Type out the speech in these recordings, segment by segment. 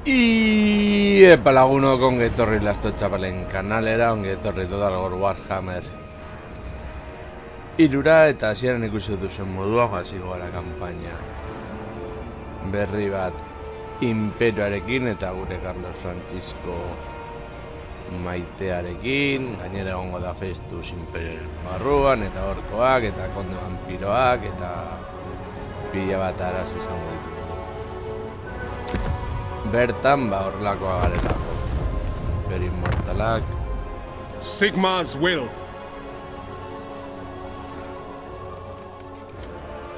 Epa lagunok ongi etorri Lasto Txapelen kanalera, ongi etorri Total War Warhammer irura eta hasieran ikusi duzen modua hasiko gara kanpaina berri bat imperioarekin eta gure Carlos Francisco maitearekin. Gainera egongo da Festus imperioaren barruan eta orkoak eta konde vampiroak eta pila bat arazo izango ditu. Bertan ba horlakoa garelako. Imperio Immortalak Sigmar's will.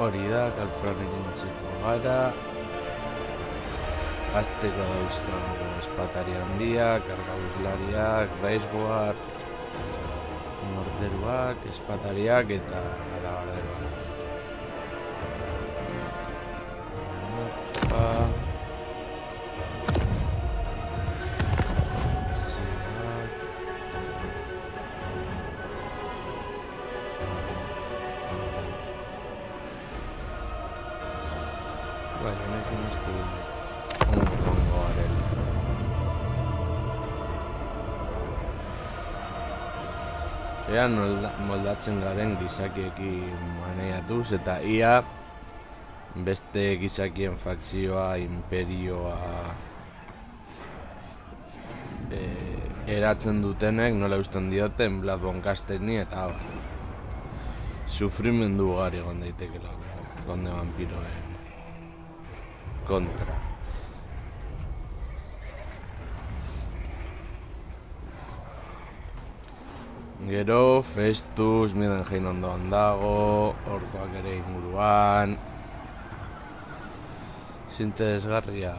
Hori da, Kalfranekin hasiko gara. Azteko dauzkago espatari handiak, argabuslariak, Raceguard, morteruak, espatariak eta arabarderoak. Ean moldatzen garen gizakiekin maneiatuz eta ia beste gizakien fakzioa, imperioa eratzen dutenek nola usten dioten Bloodborne Casterni eta sufrimendu ugari egon daitekela konde vampiroen kontra. Gero, Festus, Midenheim ondoan dago, orkoak ere inguruan. Interesgarria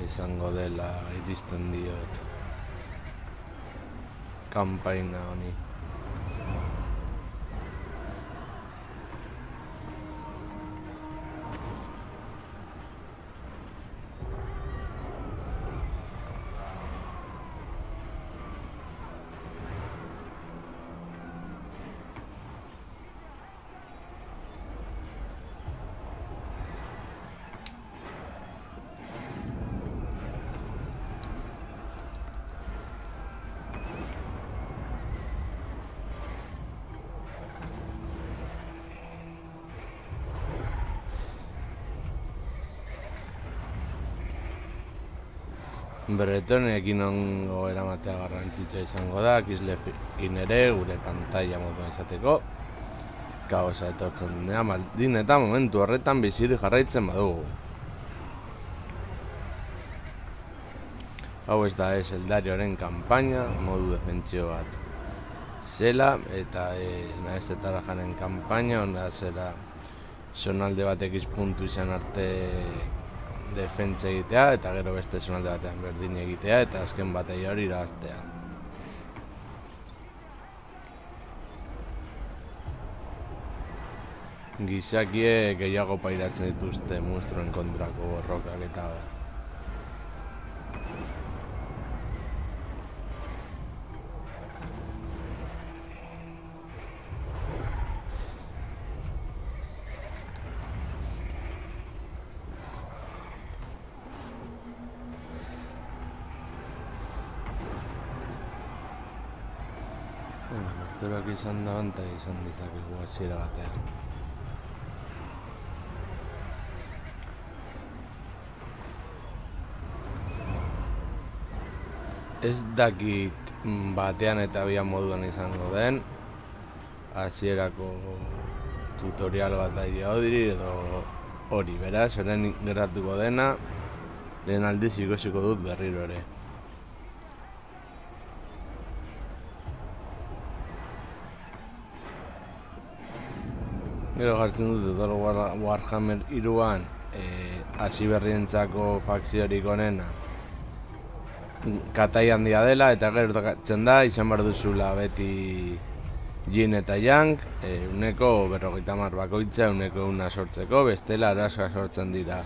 izango dela iristen diot kanpaina honi. Bretonekin ongo eramatea garrantzitsua izango da, Kislevekin ere gure pantaila moduan izateko. Kaosa etortzen denean, maldin eta momentu horretan bizirik jarraitzen badugu. Hau ez da Eldarioren kanpaina, modu defentsio bat zela, eta nahezetara janen kanpaina, onda zela zonalde batek izpuntu izan arte defentsa egitea, eta gero beste zonalde batean berdin egitea, eta azken bateia hori irabaztea. Gizakie gehiago pairatzen dituzte monstruen kontrako borrokak eta morteruak izan da eta izan dizakegu hasiera batean. Ez dakit batean eta bian moduan izango den hasierako tutorial bat diri edo hori, beraz, orain geratuko dena lehen aldiz ikusiko dut berriro ere. Gero jartzen dut Total Warhammer iruan hasi berrientzako fakziorik onena katai handia dela eta gero tokatzen da izan behar duzula beti Jin eta Yang uneko 50 bakoitza uneko 1 sortzeko, bestela arazoa sortzen dira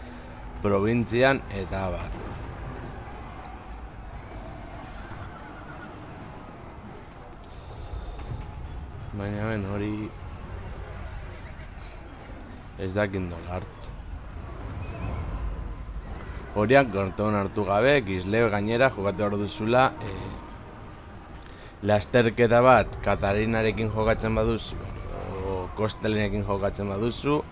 probintzian eta abar. Baina ben hori ez dakit nola hartu. horiak kontuan hartu gabe, Kislev gainera jokatu behar duzula lasterketa bat Katarinarekin jokatzen baduzu, o Kostelinekin jokatzen baduzu,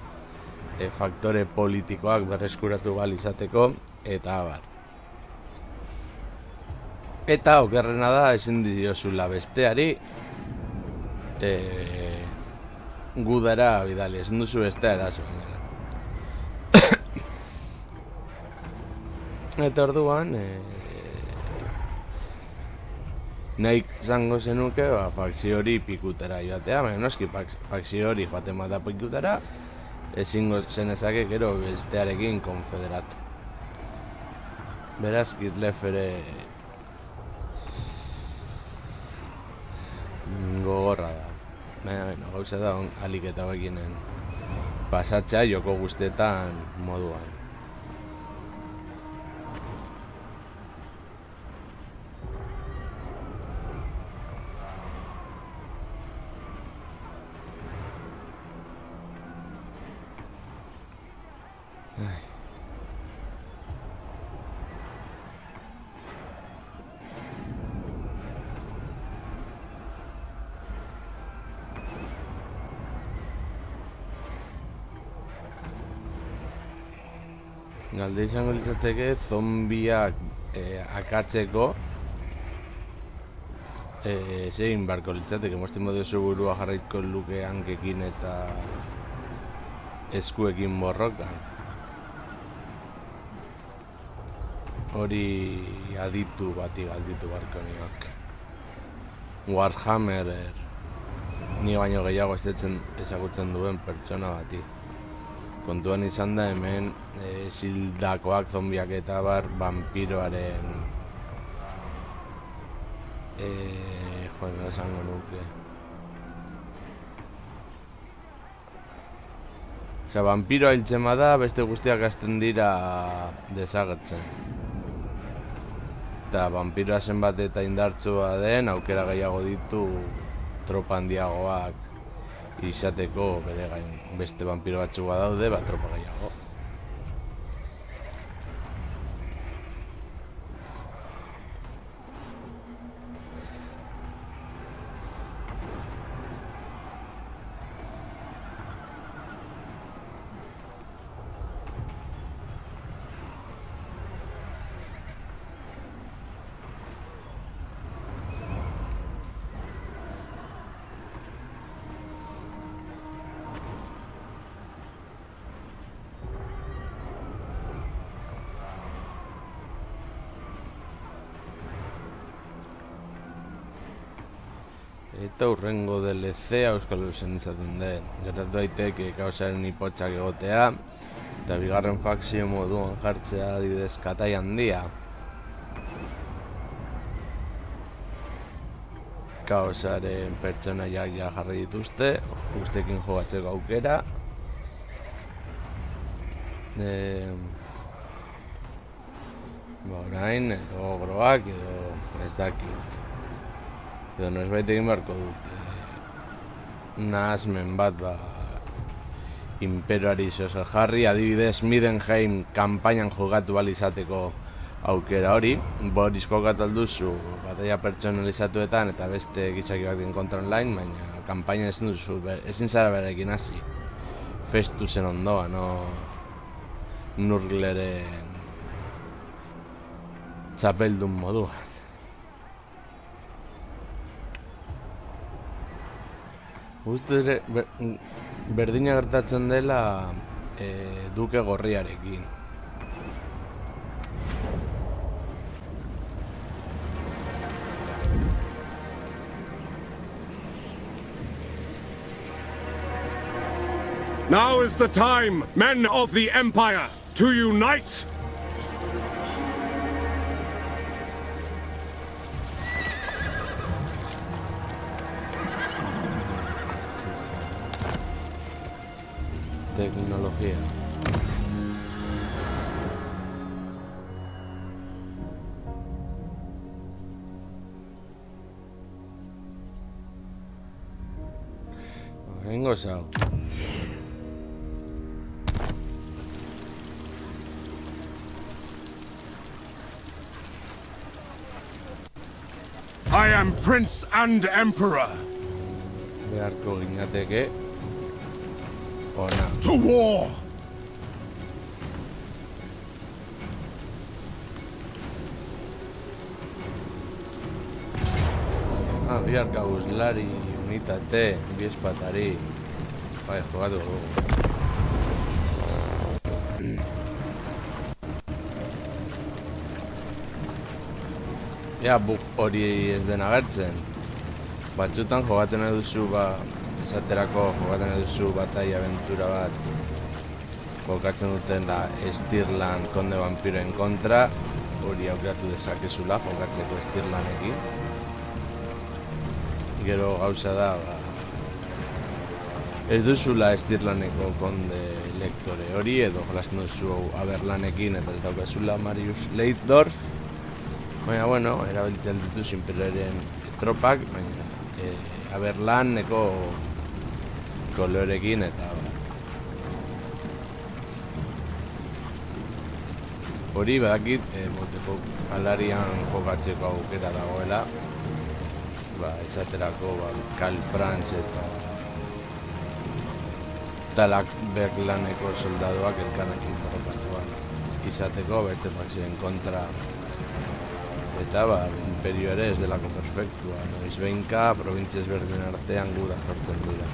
faktore politikoak berreskuratu behar izateko, eta abar. Eta okerrena da, ezin diozula besteari, gudara bidali, ezin duzu bestea eraso. Eta orduan, nahi zango zenuke, fakzio hori pikutera joatea, baina noski fakzio hori joaten bat da pikutera, ezingo zenezake gero bestearekin konfederatu. Beraz, Kislev ere gogorra da. Baina, gauza da, alik eta horienen pasatzea joko guztietan moduan. Galde izango litzateke zombiak akatzeko zein barko litzateke, mozten baduzu burua jarraiko luke hankekin eta eskuekin borrokan. Hori aditu bati galditu barko niok. Warhammer ni baino gehiago ezagutzen duen pertsona bati. Kontuan izan da hemen zildakoak, zombiak eta bar, vampiroaren esango nuke. Osea, vampiroa hiltzen bada, beste guztiak hasten dira desagertzen. Eta vampiroa zenbat eta indartsua den, aukera gehiago ditu tropa handiagoak izateko bere gain. Beste vampiro batzuk badaude, tropa gehiago. Eta urrengo DLC Euskal Herrian izaten den. Gertatu daiteke kaosaren ipotxak egotea, eta bigarren fakzio moduan jartzea adibidez Katai handia. Kaosaren pertsonaiak jarri dituzte, guztekin jogatzeko aukera. Orain, edo ogroak, edo ez dakit. Edo noizbait egin beharko dut nahasmen bat imperoari zozer jarri, adibidez Midenheim kanpainan jogatu bali izateko aukera hori. Boris kokatu alduzu bataia pertsonalizatuetan eta beste gizaki bat kontra online, baina kanpaina ezin zara berekin hasi. Festusen ondoa, no Nurgleren txapeldun moduan. Uste berdina gertatzen dela Duke Gorriarekin. Now is the time, men of the Empire, to unite! Tecnología. Vengo sao. I am Prince and Emperor. Beharko ginateke. Ona. To war! Bihar gauzlari, unitate, biespatari. Bai, jogatu dugu. Ja, bug hori ez den agertzen. Batzutan jogaten duzu, esaterako jogaten duzu batai aventura bat. Jokatzen duten da Stirland konde vampiroen kontra. Hori aukeratu dezakezula jokatzeko Stirlandekin. Gero gauza da, ez duzula Stirlandeko konde lektore hori, edo jolasten duzu Aberlanekin eta ez daukazula Marius Leitdorf. Baina, bueno, erabiltzen dituz imperioaren tropak, baina Aberlaneko kolorekin eta hori badakit, moteko alarian jokatzeko aukera dagoela. Esaterako Karl Franz eta Talak Berlaneko soldaduak elkarrekin borrokatuan izateko beste faxien kontra eta imperio ere ez delako perfektua, noiz behinka provintzia ezberdinen artean gura jartzen dira.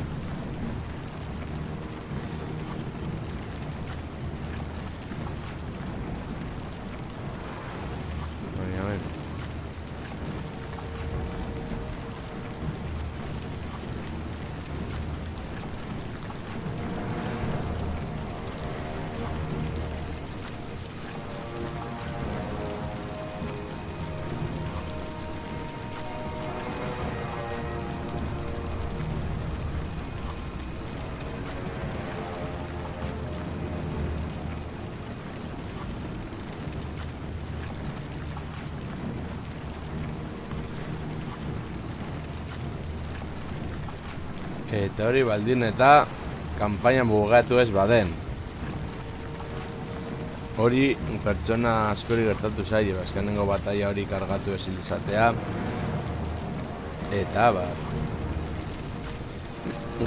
Eta hori baldin eta kanpaina bugatu ez baden. Hori pertsona askori gertatu zaio, azkenengo bataia hori kargatu ezin izatea. Eta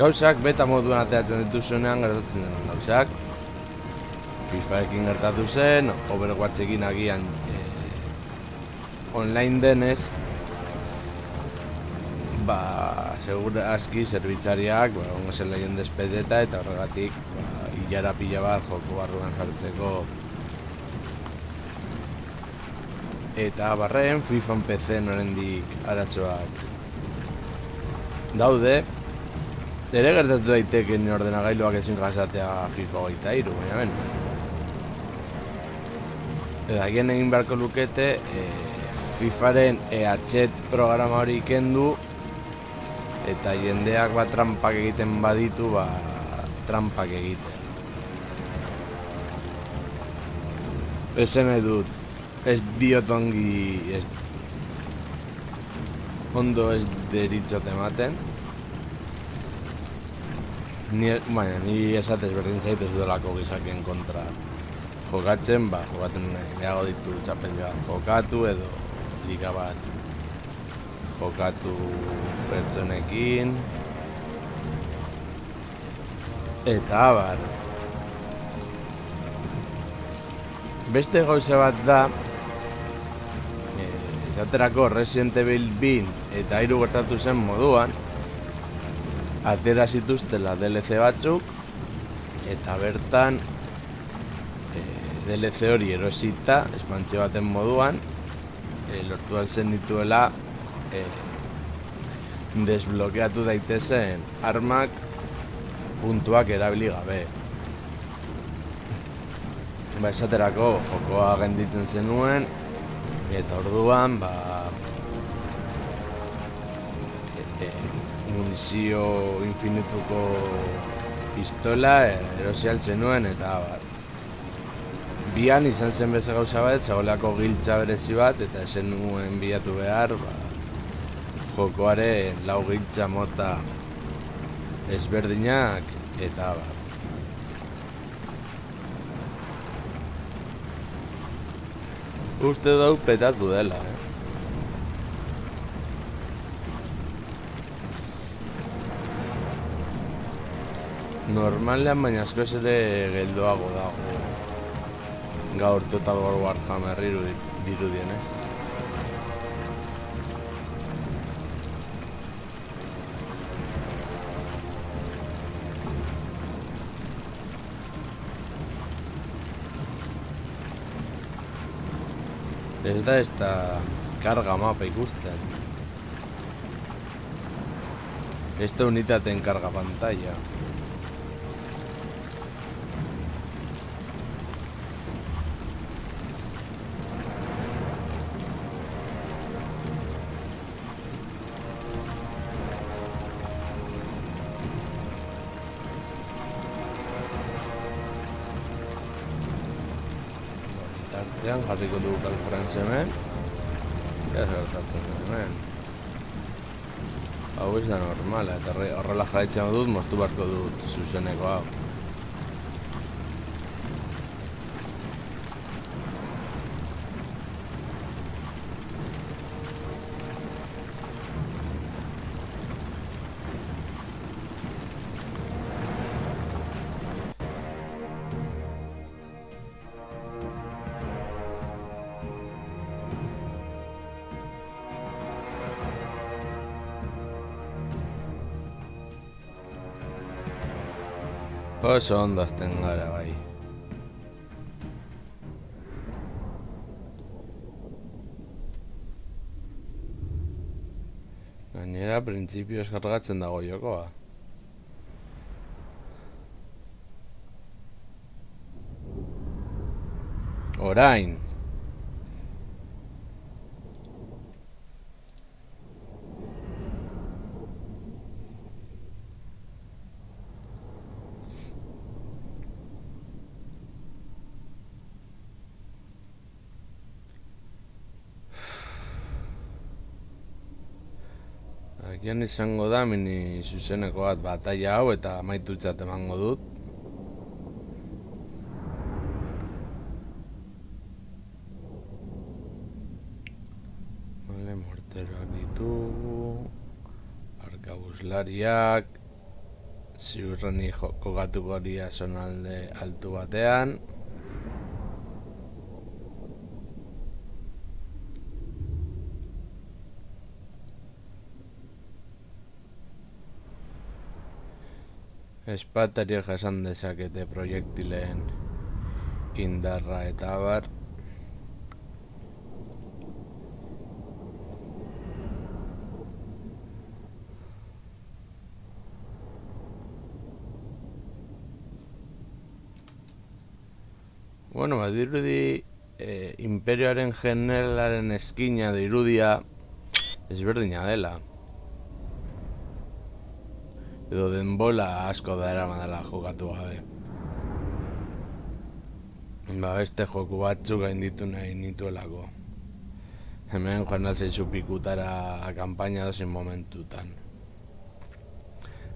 gauzak beta moduan ateratzen dituzunean gertatzen den gauzak. FIFAekin gertatu zen, Overwatchekin agian online denez. Segur aski zerbitzariak ongo zen lehen despedeta eta horregatik hilara pila bat joko barruan jartzeko. Eta barren FIFA PC norendik aratzoak daude. Ere gertatu daiteken ordenagailuak ezin jasatea FIFA 23, baina ben. Eta gien egin beharko lukete FIFAren EHZ programa hori ikendu eta jendeak trampak egiten baditu, trampak egiten. Ezen edut, ez diot ongi, ondo ez deritzot ematen. Ni esatez berdin zaitu delako gizakien kontra jokatzen, jokatzen nahiago ditu txapelga jokatu edo liga bat jokatu pertsonekin eta beste gauza bat da esaterako Resident Evil 2 eta 3 gertatu zen moduan atera zituztela DLC batzuk eta bertan DLC hori erosita espantxe baten moduan lortu altzen dituela desblokeatu daitezen armak puntuak erabili gabe. Esaterako jokoa genditzen zenuen eta orduan munizio infinituko pistola erosi altzen nuen eta bian izan zen beste gauza bat, zagoelako giltza berezi bat eta esen nuen bilatu behar jokoaren 4 giltza mota ezberdinak eta uste dau petatu dela, Normalean baina askoz ere geldoago dago gaur Total War Warhammer dirudienez. Ez da esta karga mapa ikusten. Esta unitateen karga pantalla. Tartean jarriko dugu Calfrance hemen. Ja gertatzen da hemen. Hau ez da normala, eta horrela jarraitzen dut, moztu beharko dut zuzeneko hau. Oso ondo azten gara bai. Gainera, printzipioz kargatzen dago jokoa. Orain. Agian izango da mini zuzeneko bat bataila hau eta amaitutzat emango dut. Vale, morteroak ditugu, arkabuslariak, ziurreni kokatuko dira zonalde altu batean. Espatariak jasan dezakete proiektileen indarra eta abar. Bueno, badirudi imperioaren generalaren eskina da irudia ezberdina dela. Edo denbola asko da eramadala jokatu gabe. Beste joku batzuk gainditu nahi nituelako. Hemen joan alzaizu pikutara kanpaina dozin momentutan.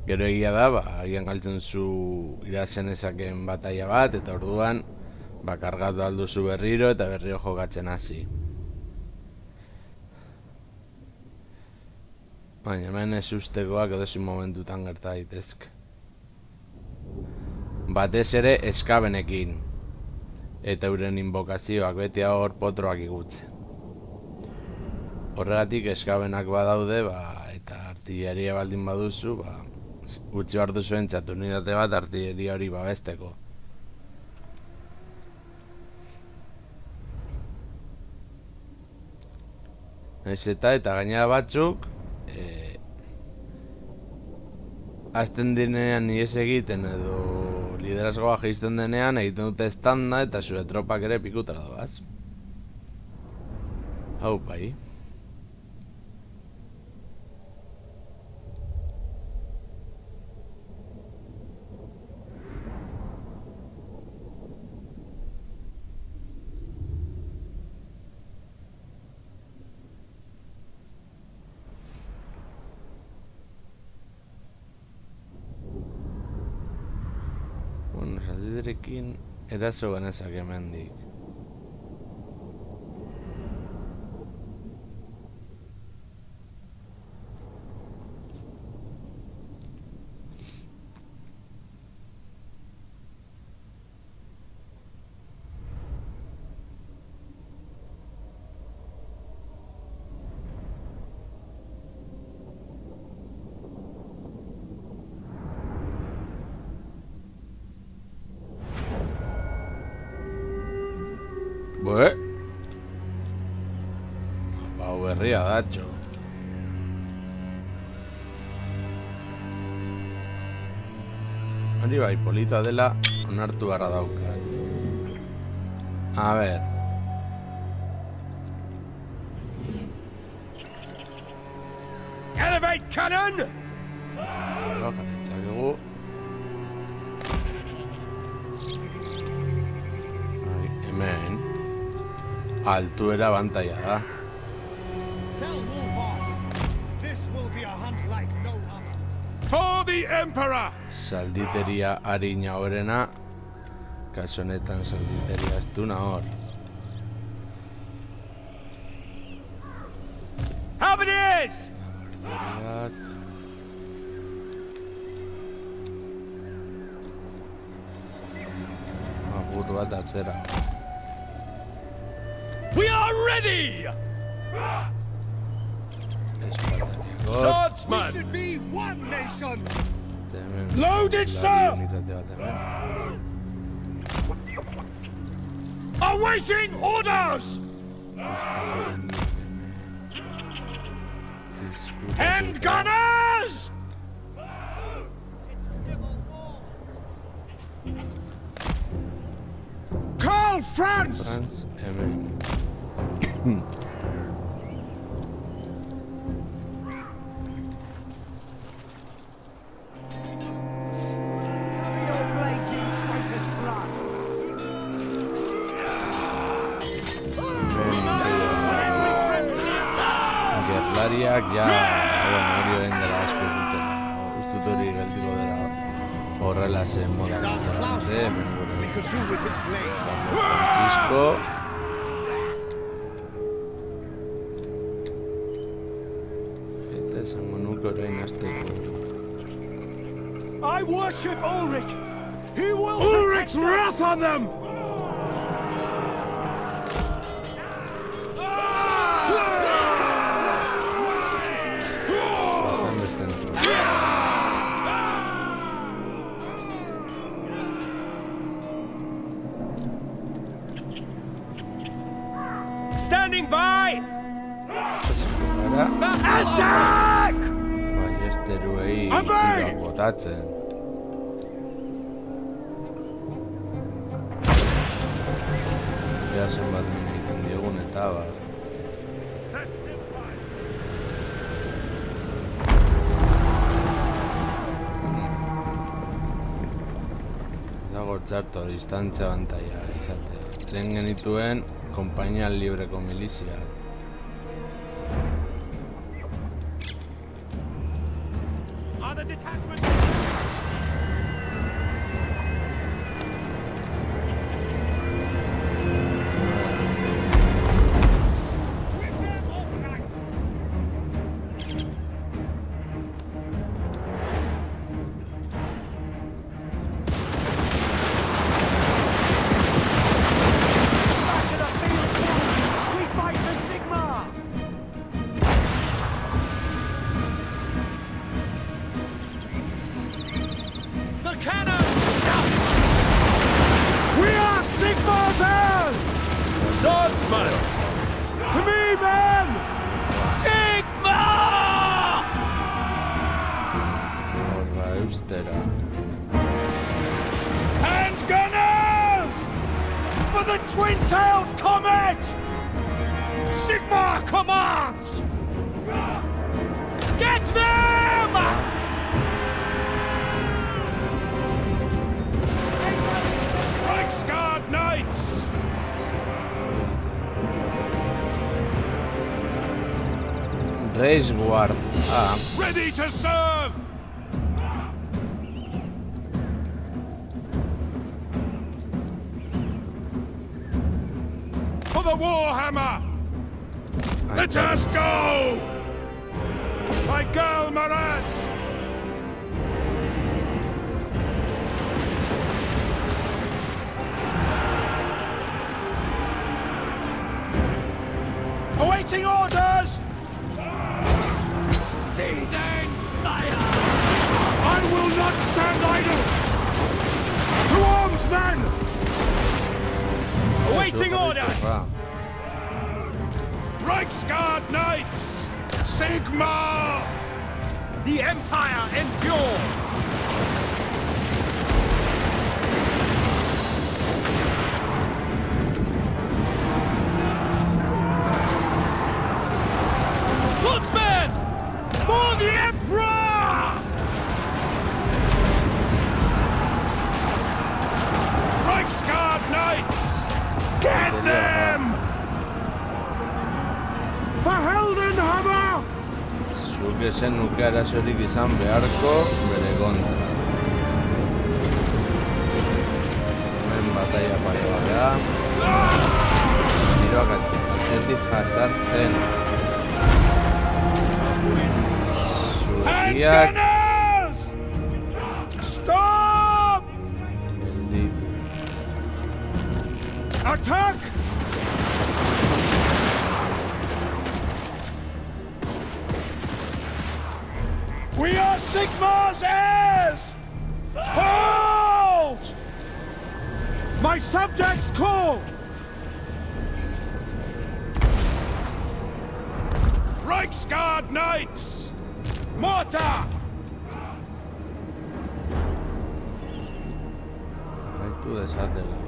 Gero egia da, agian galtzen zu irazen ezakeen bataia bat, eta orduan kargatu alduzu berriro eta berriro jokatzen hasi. Baina hemen ez ustekoak edozin momentutan gerta daitezke. Batez ere eskabenekin. Eta euren inbokazioak beti hor potroak igutzen. Horregatik eskabenak badaude, eta artilleria baldin baduzu, gutxi behar duzu entzat unitate bat artilleria hori babesteko. Eta gainera batzuk hasten dinean ies egiten edo liderazgoa jaisten denean egiten dute estanda eta zure tropak ere pikutara doaz. Hau bai. Bueno, saldiderekin eraso genezak hemendik. Bue. Hau berria datxo. Hori bai, polita dela onartu garra dauka. A ver. Elevate cannon! Hemen altuera bantaia da. Tell Wolfheart, this will be a hunt like no other. For the Emperor! Zalditeria harina horrena. Kaso honetan zalditeria astuna hor. How it is! Agur bat atzera. We are ready! Swordsman! We should be one nation! Loaded, sir! Awaiting orders! Hand gunners! Call France! Gerlariak ja, hori den dela asko zutela. Ustut hori geltiko dela horrela zen moda. Francisco. Eta esango nuke orain azteko. I worship Ulrich! He will Ulrich's wrath on them! Standing by! Attack! Baiesteruei tira botatzen. Ja zenbat egiten diogun eta bar. Dago txarto, distantzia bantaia izatea. Lehen genituen Kompainia Libreko milizia. Swordsman! To me, man! Sigma! Horra eustera. Hand gunners! For the twin-tailed comet! Sigma commands! Get them! Reichsguard Knights! Reichsguard. Ready to serve! For the Warhammer! Let us go! By Gal Maras! Awaiting orders! Seething fire! I will not stand idle! To arms, men! Awaiting orders! Reichsguard Knights! Sigma! The Empire endures! Swordsmen! For the Emperor! Reichsguard Knights! Get them! Verheldenhammer! Zuk esen nuke arazorik izan beharko bere kontra. Hemen batalla pare batea. Tiroak atzetik jazartzen. And Zuriak gunners! Stop! gelditu. Attack! We are Sigmar's heirs! Hold! My subjects call! Reichsguard Knights! Mortar! Aitu desatela.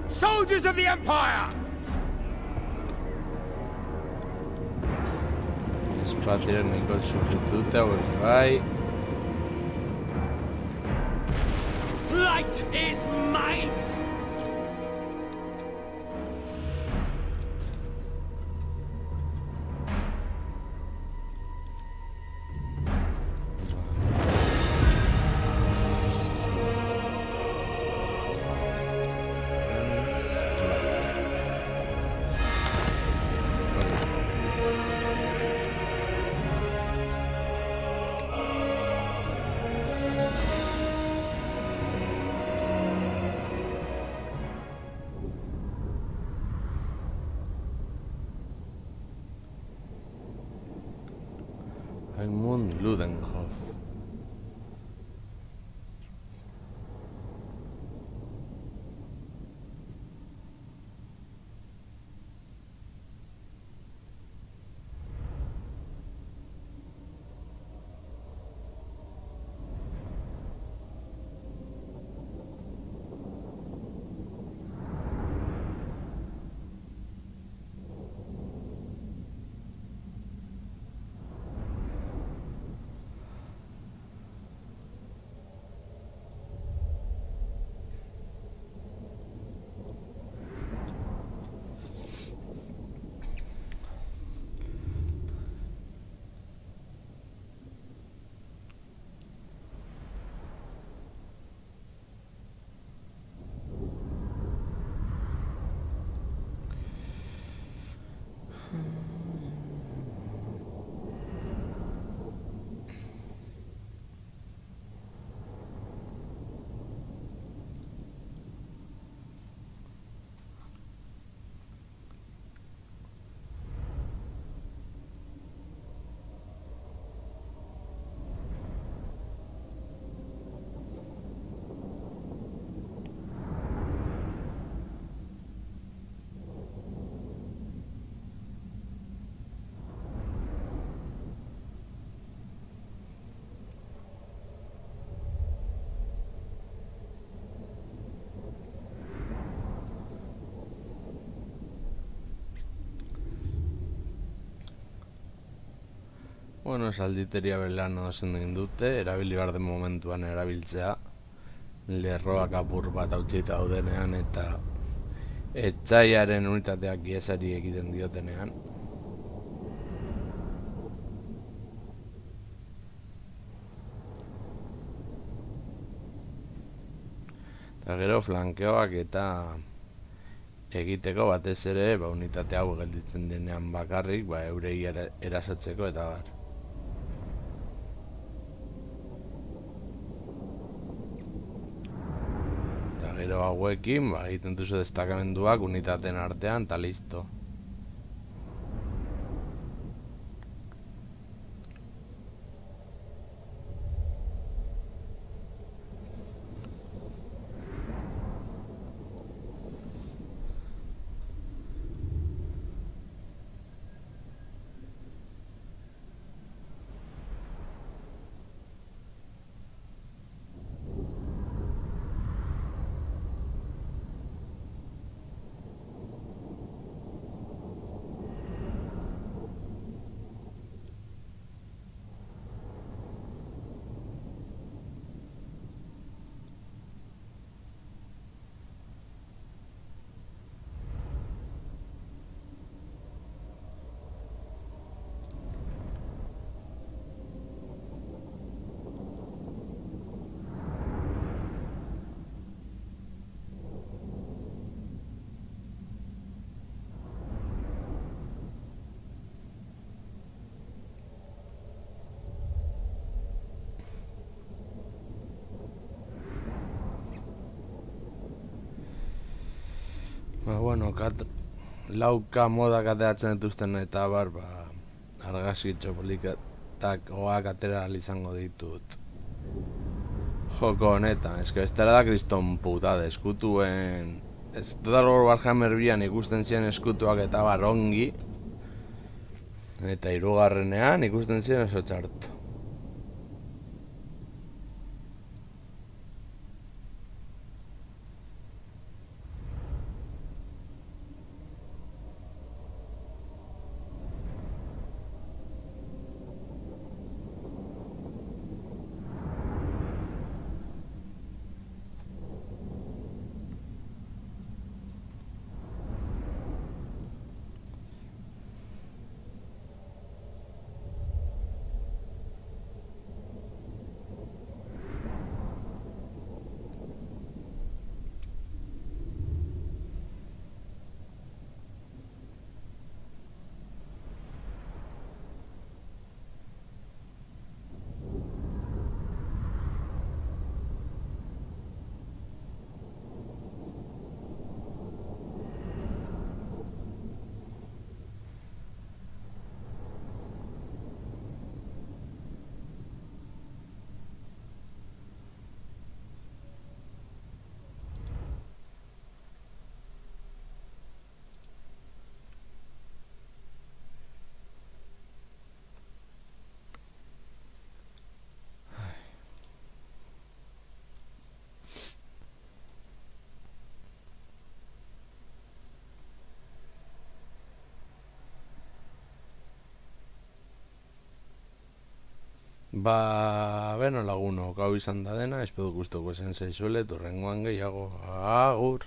Soldiers of the Empire! Espatiren niko sufritute hauek bai. Light is might! Raimund Ludenhoff. Bueno, salditeria belana ozen egin dute, erabili behar den momentuan erabiltzea. Lerroak apur bat hautsita daudenean eta etsaiaren unitateak iesari egiten diotenean. Eta gero flankeoak eta egiteko batez ere, unitate hau gelditzen denean bakarrik, eurei erasatzeko eta bar. Eta gero hauekin, egiten duzu destakamenduak unitateen artean, eta listo. bueno, lauka modak ateratzen dituzten eta bar, argazkitxo polikatak oak atera izango ditut joko honetan. Ez que bestela da kriston putade, eskutuen ez Total War Warhammer bian ikusten ziren eskutuak eta bar ongi, eta hirugarrenean ikusten ziren oso txarto. Beno lagunok, hau izan da dena, espero gustoko zen zaizuela, turrengoan gehiago, agur!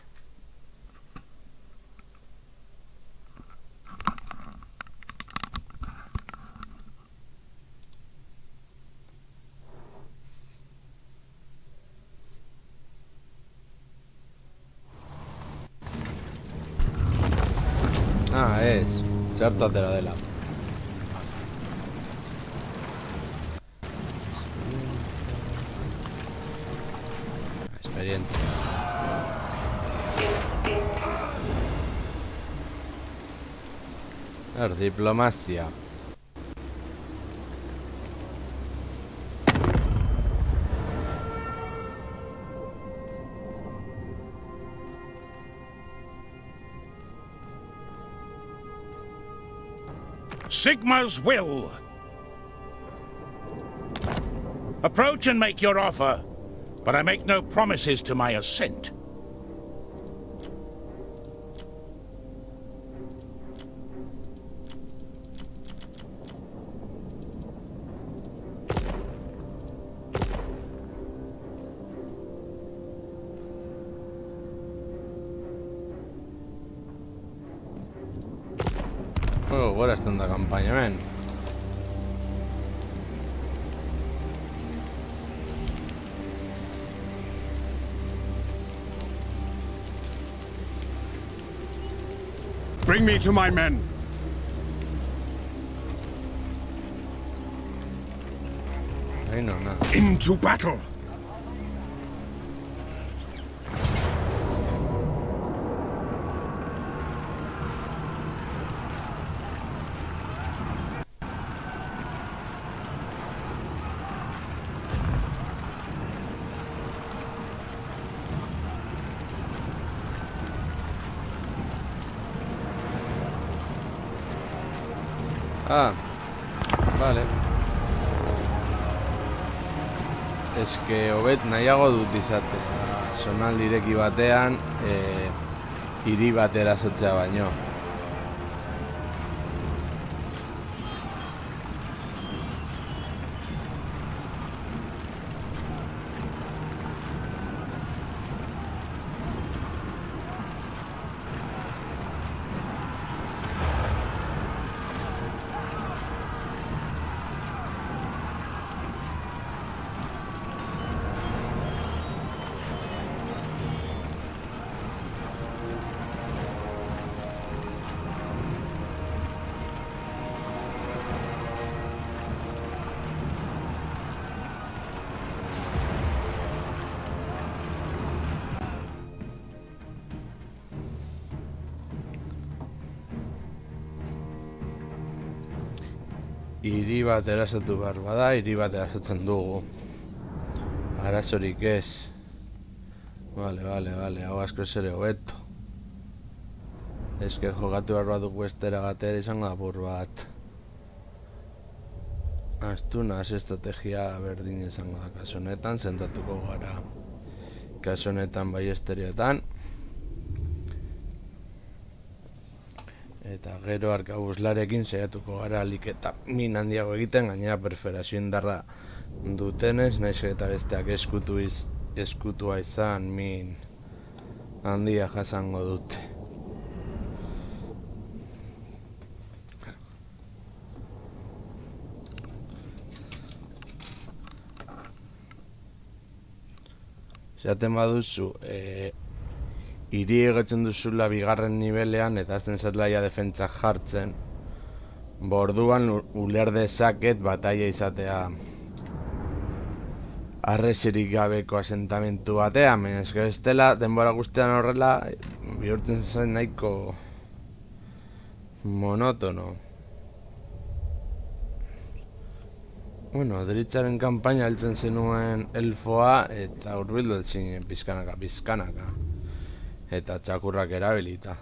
Ez, txarto atera dela. Experiencia. Diplomacia. Sigma's will. Approach and make your offer, but I make no promises to my assent. Gora estan da kampaina, men. Bring me to my men. Ahí no, nada. Into battle. Ah, vale. Ez que hobet nahiago dut izatea zonalde ireki batean hiri batera zotzea baino. hiri bat erasatu behar bada, hiri bat erasatzen dugu. Arazorik ez. Vale, hau asko ere hobeto. Esker jokatu behar bat dugu estera gatera izango apur bat. Astuna, estrategia berdin izango da kasu honetan, zentratuko gara. Kasu honetan bai esterioetan. Eta gero arkabuslarekin saiatuko gara alik eta min handiago egiten, gainera perforazio indarra dutenez, nahiz eta besteak eskutua izan min handia jasango dute. Zaten baduzu, hiri egotzen duzula bigarren nivelean eta azten zatlaia defentsak jartzen, borduan uler dezaket bataia izatea arrezirik gabeko asentamentu batean, baina esker estela denbora guztian horrela bihurtzen zen nahiko monotono. Bueno, deritzaren kanpaina heltzen zenuen elfoa eta hurbildu zinen pizkanaka. Eta txakurrak erabilita.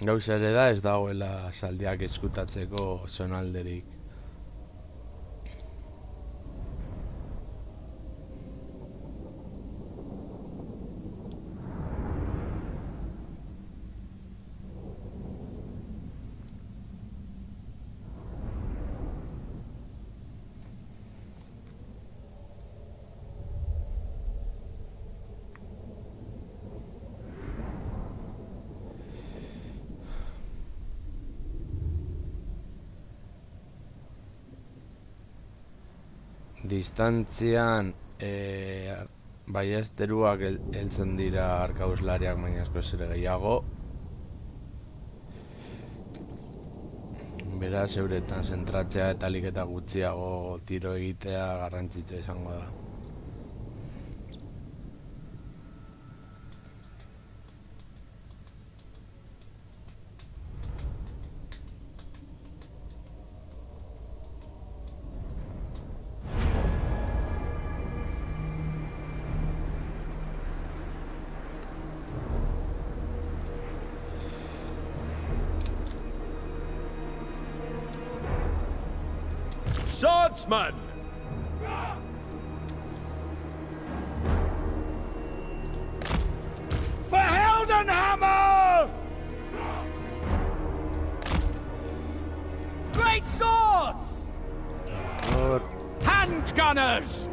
Gauza ere da ez dagoela zaldiak eskutatzeko zonalderik. Distantzian baiesteruak heltzen dira arkabuslariak, baina askoz ere gehiago. Beraz, euretan zentratzea eta alik eta gutxiago tiro egitea garrantzitsua izango da. Swordsman! For Heldenhammer! Great swords! Handgunners!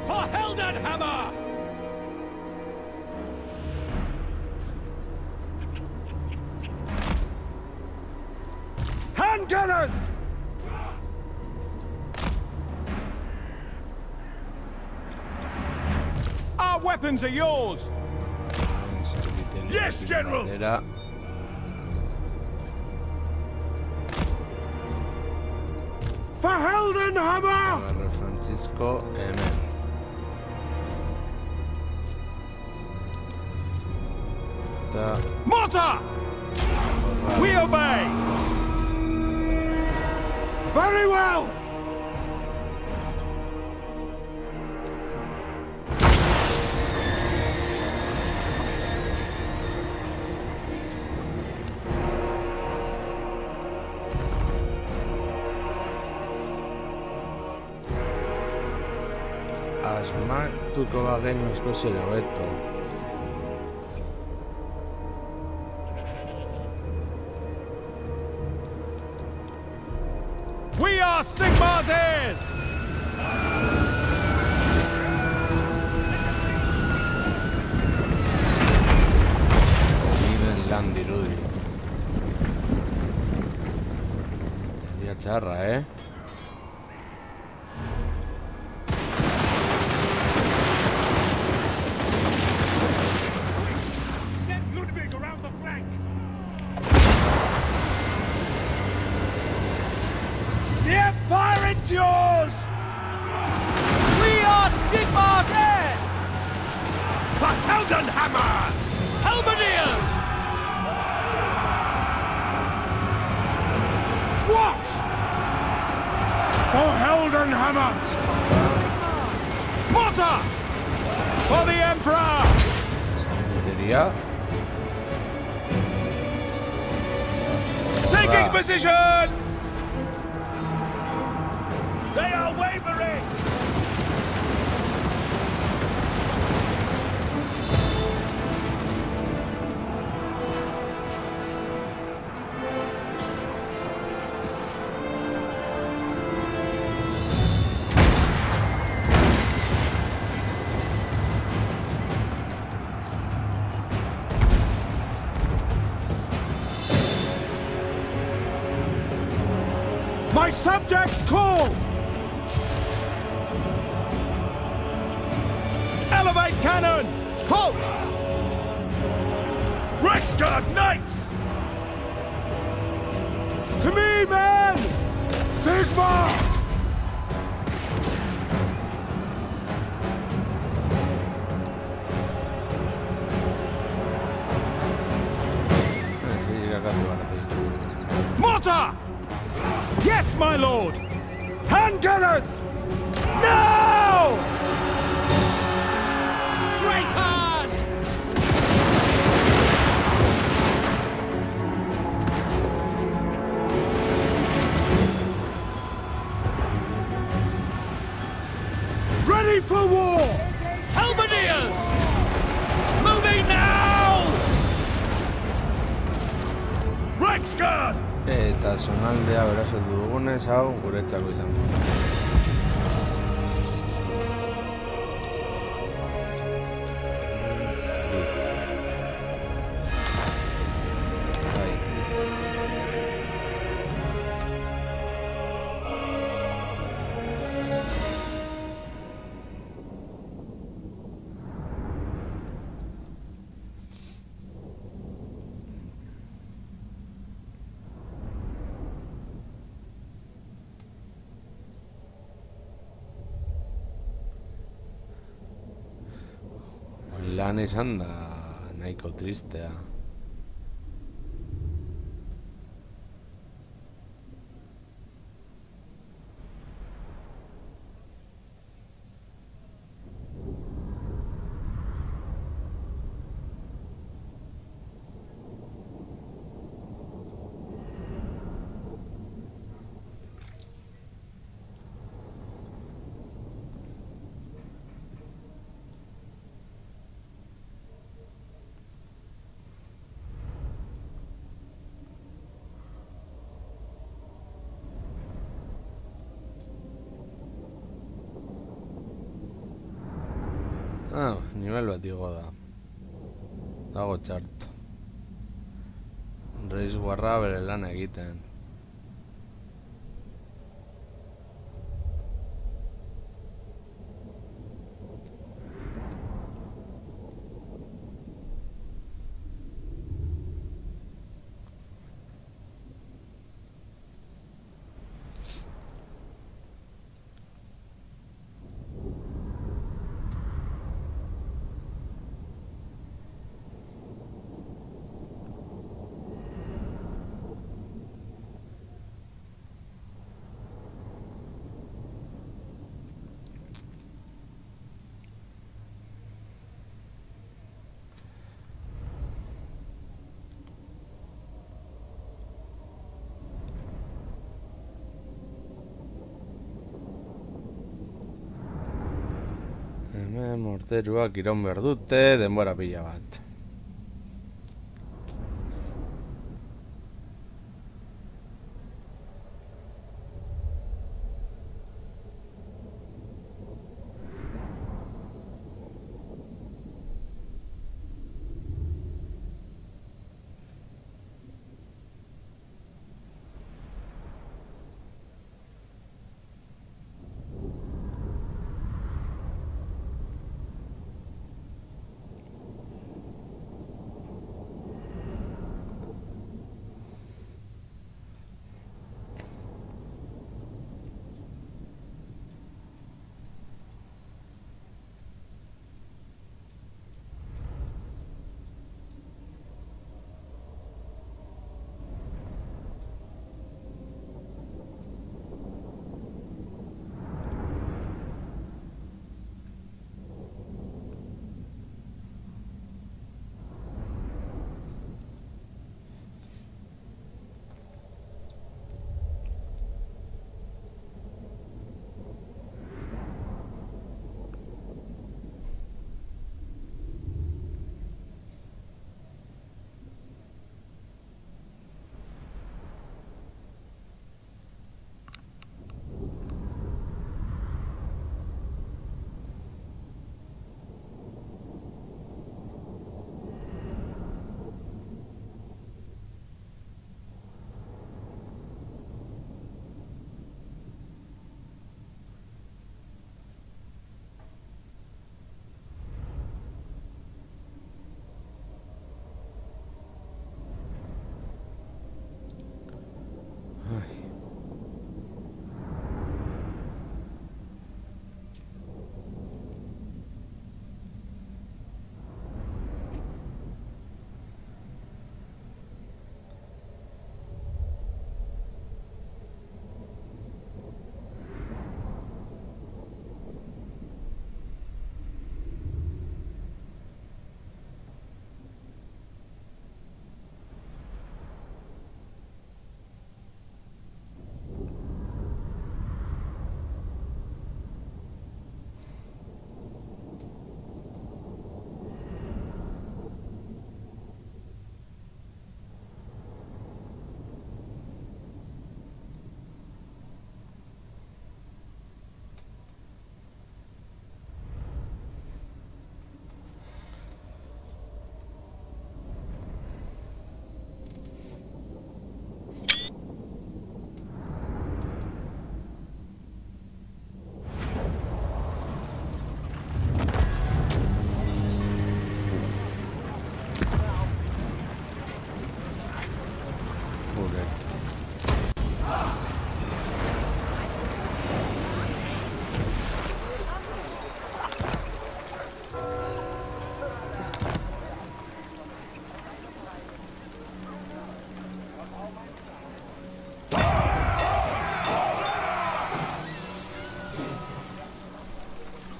For Heldenhammer! Handgunners! Our weapons are yours! Yes, General! For Heldenhammer! Francisco, amen. Mortar! We obey! Very well! Asmatuko bagenu askoz ere hobeto. We are Sigmar's heirs! Viven lan dirudi. Dia txarra, For the Emperor! Infantería. Taking Ah. position! They are wavering! My subjects call! Elevate cannon! Halt! Reichsguard Knights! To me, men! Sigma! Mortar! Yes, my lord! Handgunners! No! Traitors! Ready for war! Halberdiers! Moving now! Reichsguard! Eta zonaldea beraso dugunez hau guretzako izango. Bai. Lan izan da nahiko tristea. Ah, nivel bat igo da. Dago txarto. Reiz guarra bere lan egiten. Hemen morteruak iraun behar dute, denbora pila bat.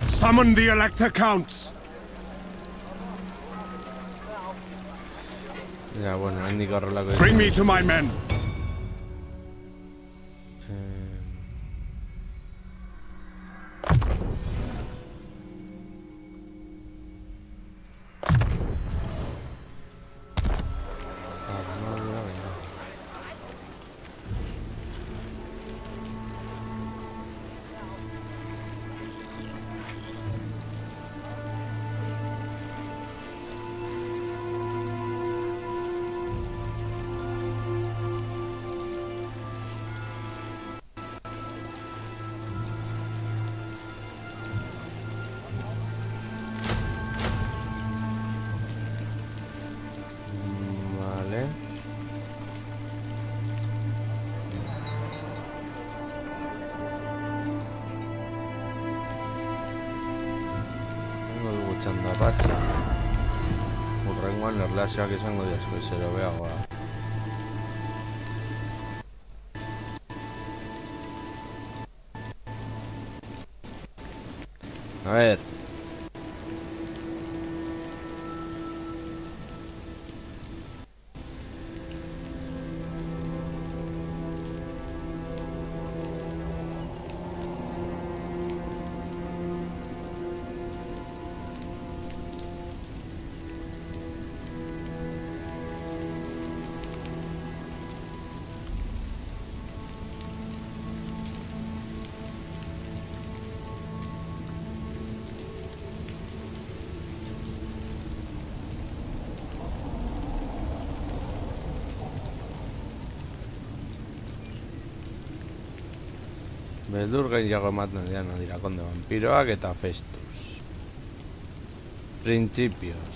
Summon the Elector Counts. Ya, bueno, handik horrelako... Bring me to my men. Txandapasa urrengoan erlazioak izango diazko zero beagoa. A ver. Beldur gehiago ematen dira konde vampiroak eta Festus. Principios.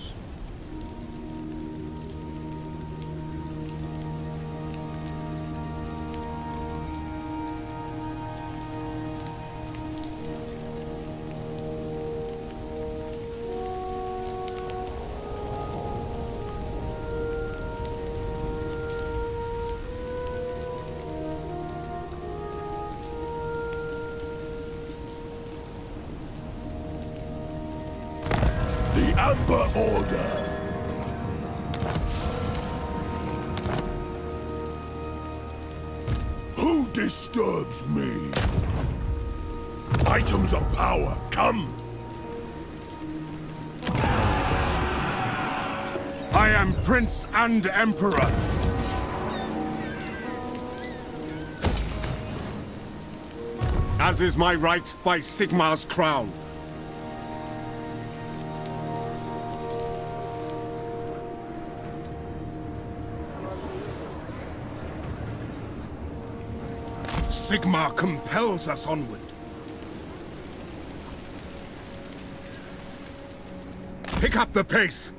Amber Order. Who disturbs me? Items of power, come! I am Prince and Emperor. As is my right by Sigmar's crown. Sigmar compels us onward. Pick up the pace!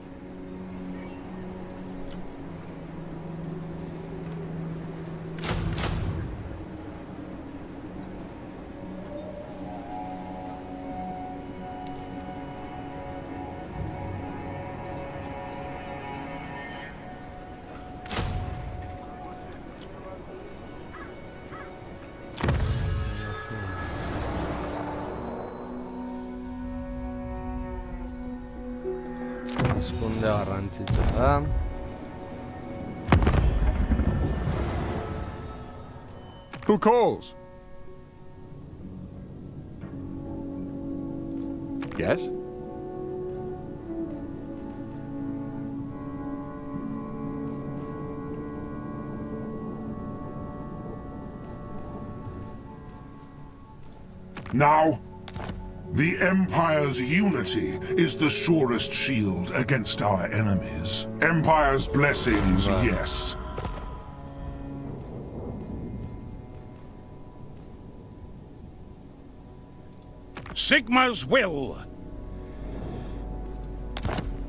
Askunde garrantzitsua da. Who calls? Yes? Now, the Empire's unity is the surest shield against our enemies. Empire's blessings, yes. Sigmar's will.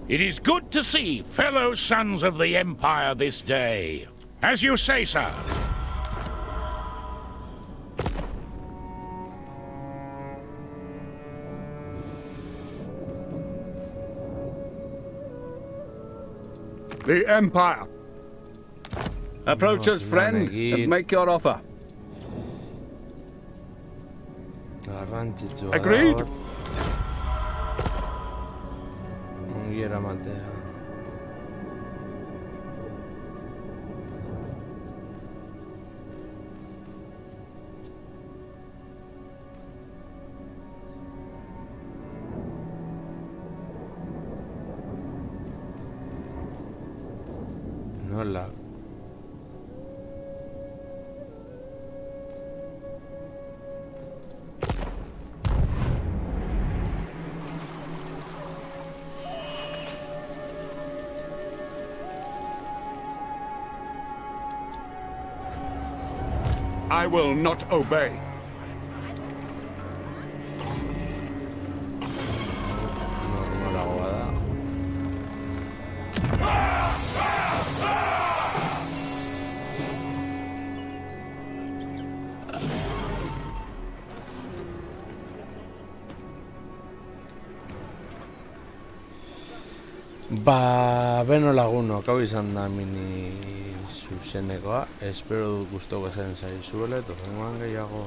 It is good to see fellow sons of the Empire this day. As you say, sir. The Empire. Approach us, friend, and make your offer. Garrantzitsua. Agreed. Da, Nola? I will not obey. Normal aguada. Ba, beno lagunok, hau izan da mini zuzenekoa. Espero dut gustoko zen zaizuela, eta joan gehiago.